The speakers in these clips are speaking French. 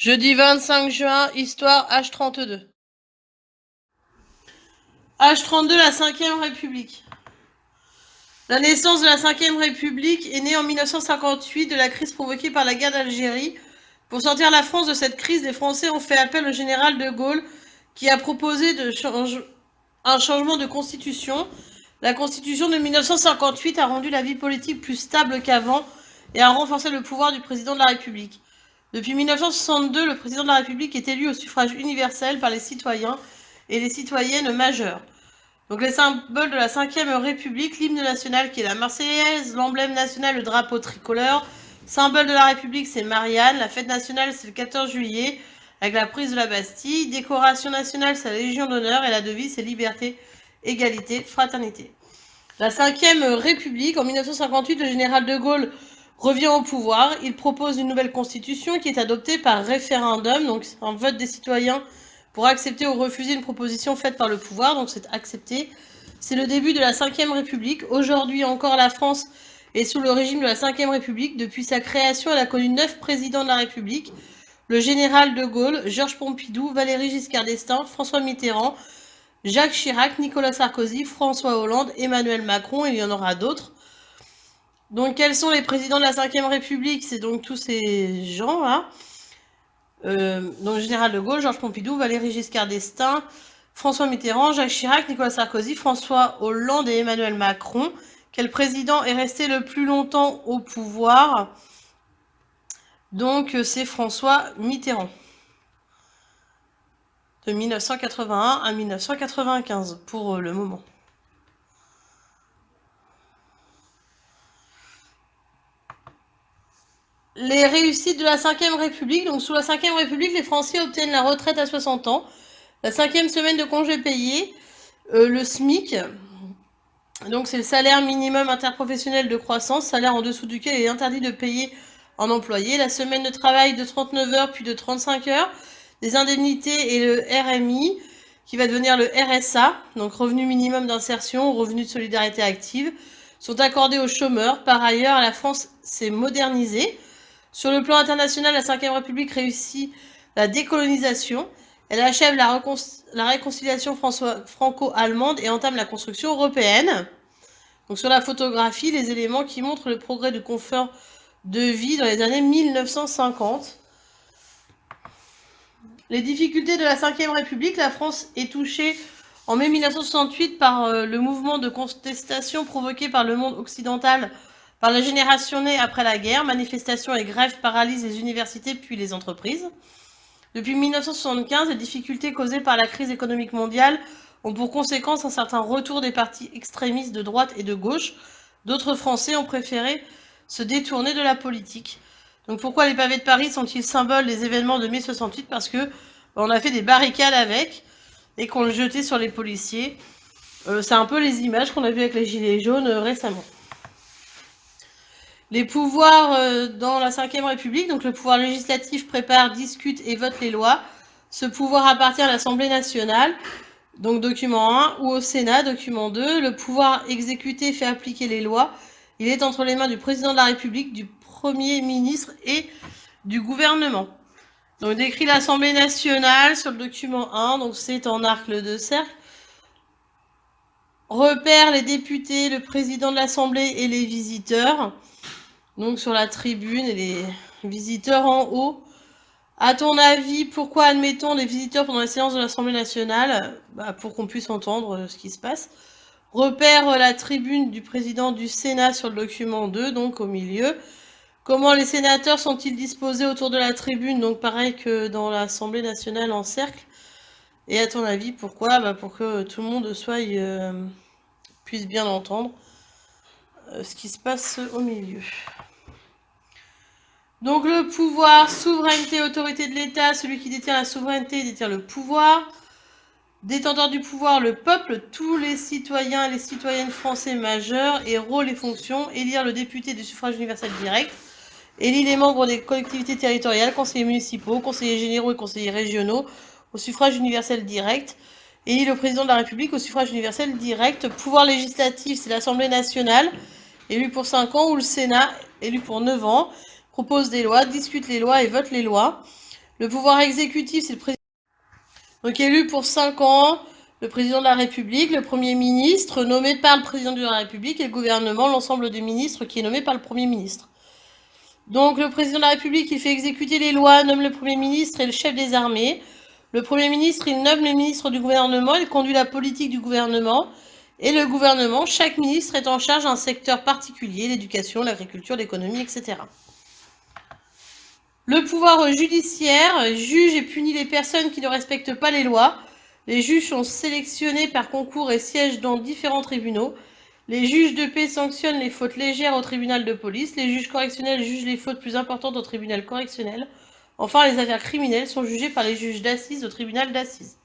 Jeudi 25 juin, histoire H32. H32, la 5ème République. La naissance de la 5ème République est née en 1958 de la crise provoquée par la guerre d'Algérie. Pour sortir la France de cette crise, les Français ont fait appel au général de Gaulle qui a proposé un changement de constitution. La constitution de 1958 a rendu la vie politique plus stable qu'avant et a renforcé le pouvoir du président de la République. Depuis 1962, le président de la République est élu au suffrage universel par les citoyens et les citoyennes majeures. Donc les symboles de la 5ème République, l'hymne national qui est la Marseillaise, l'emblème national, le drapeau tricolore, symbole de la République c'est Marianne, la fête nationale c'est le 14 juillet avec la prise de la Bastille, décoration nationale c'est la Légion d'honneur et la devise c'est liberté, égalité, fraternité. La 5ème République, en 1958, le général de Gaulle revient au pouvoir. Il propose une nouvelle constitution qui est adoptée par référendum, donc c'est un vote des citoyens pour accepter ou refuser une proposition faite par le pouvoir, donc c'est accepté. C'est le début de la 5ème République. Aujourd'hui encore, la France est sous le régime de la 5ème République. Depuis sa création, elle a connu 9 présidents de la République. Le général de Gaulle, Georges Pompidou, Valéry Giscard d'Estaing, François Mitterrand, Jacques Chirac, Nicolas Sarkozy, François Hollande, Emmanuel Macron, et il y en aura d'autres. Donc, quels sont les présidents de la 5ème République? C'est donc tous ces gens-là. Donc, général de Gaulle, Georges Pompidou, Valéry Giscard d'Estaing, François Mitterrand, Jacques Chirac, Nicolas Sarkozy, François Hollande et Emmanuel Macron. Quel président est resté le plus longtemps au pouvoir? Donc, c'est François Mitterrand. De 1981 à 1995, pour le moment. Les réussites de la 5ème République. Donc, sous la 5ème République, les Français obtiennent la retraite à 60 ans, la 5e semaine de congé payé, le SMIC. Donc, c'est le salaire minimum interprofessionnel de croissance, salaire en dessous duquel il est interdit de payer en employé, la semaine de travail de 39 heures puis de 35 heures, les indemnités et le RMI, qui va devenir le RSA, donc revenu minimum d'insertion, revenu de solidarité active, sont accordés aux chômeurs. Par ailleurs, la France s'est modernisée. Sur le plan international, la 5ème République réussit la décolonisation. Elle achève la réconciliation franco-allemande et entame la construction européenne. Donc sur la photographie, les éléments qui montrent le progrès de confort de vie dans les années 1950. Les difficultés de la 5ème République, la France est touchée en mai 1968 par le mouvement de contestation provoqué par le monde occidental par la génération née après la guerre. Manifestations et grèves paralysent les universités puis les entreprises. Depuis 1975, les difficultés causées par la crise économique mondiale ont pour conséquence un certain retour des partis extrémistes de droite et de gauche. D'autres Français ont préféré se détourner de la politique. Donc pourquoi les pavés de Paris sont-ils symboles des événements de mai 68? Parce que on a fait des barricades avec et qu'on le jetait sur les policiers. C'est un peu les images qu'on a vues avec les gilets jaunes récemment. Les pouvoirs dans la 5ème République, donc le pouvoir législatif prépare, discute et vote les lois. Ce pouvoir appartient à l'Assemblée nationale, donc document 1, ou au Sénat, document 2. Le pouvoir exécuté fait appliquer les lois. Il est entre les mains du président de la République, du Premier ministre et du gouvernement. Donc décrit l'Assemblée nationale sur le document 1, donc c'est en arc de cercle. Repère les députés, le président de l'Assemblée et les visiteurs. Donc sur la tribune et les visiteurs en haut. À ton avis, pourquoi admettons les visiteurs pendant les séances de l'Assemblée nationale? Pour qu'on puisse entendre ce qui se passe. Repère la tribune du président du Sénat sur le document 2, donc au milieu. Comment les sénateurs sont-ils disposés autour de la tribune? Donc pareil que dans l'Assemblée nationale en cercle. Et à ton avis, pourquoi? Pour que tout le monde puisse bien entendre ce qui se passe au milieu. Donc le pouvoir, souveraineté, autorité de l'État, celui qui détient la souveraineté détient le pouvoir. Détenteur du pouvoir, le peuple, tous les citoyens et les citoyennes français majeurs, et rôle et fonctions, élire le député du suffrage universel direct, élire les membres des collectivités territoriales, conseillers municipaux, conseillers généraux et conseillers régionaux, au suffrage universel direct, élire le président de la République au suffrage universel direct. Pouvoir législatif, c'est l'Assemblée nationale, élu pour 5 ans, ou le Sénat, élu pour 9 ans, propose des lois, discute les lois et vote les lois. Le pouvoir exécutif, c'est le président. Donc élu pour 5 ans, le président de la République, le Premier ministre, nommé par le président de la République, et le gouvernement, l'ensemble des ministres, qui est nommé par le Premier ministre. Donc le président de la République, il fait exécuter les lois, nomme le Premier ministre et le chef des armées. Le Premier ministre, il nomme les ministres du gouvernement, il conduit la politique du gouvernement. Et le gouvernement, chaque ministre est en charge d'un secteur particulier, l'éducation, l'agriculture, l'économie, etc. Le pouvoir judiciaire juge et punit les personnes qui ne respectent pas les lois. Les juges sont sélectionnés par concours et siègent dans différents tribunaux. Les juges de paix sanctionnent les fautes légères au tribunal de police. Les juges correctionnels jugent les fautes plus importantes au tribunal correctionnel. Enfin, les affaires criminelles sont jugées par les juges d'assises au tribunal d'assises.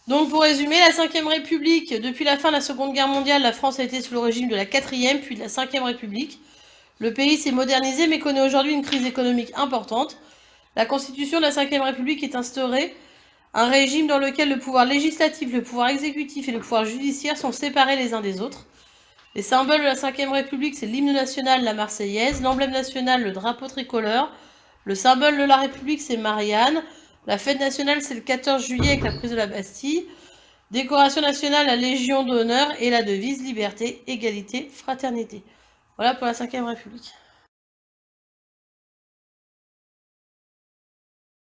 Donc, pour résumer, la 5e République, depuis la fin de la Seconde Guerre mondiale, la France a été sous le régime de la 4e, puis de la 5e République. Le pays s'est modernisé, mais connaît aujourd'hui une crise économique importante. La Constitution de la 5e République est instaurée, un régime dans lequel le pouvoir législatif, le pouvoir exécutif et le pouvoir judiciaire sont séparés les uns des autres. Les symboles de la 5e République, c'est l'hymne national, la Marseillaise, l'emblème national, le drapeau tricolore. Le symbole de la République, c'est Marianne. La fête nationale, c'est le 14 juillet avec la prise de la Bastille. Décoration nationale, la Légion d'honneur et la devise liberté, égalité, fraternité. Voilà pour la 5e République.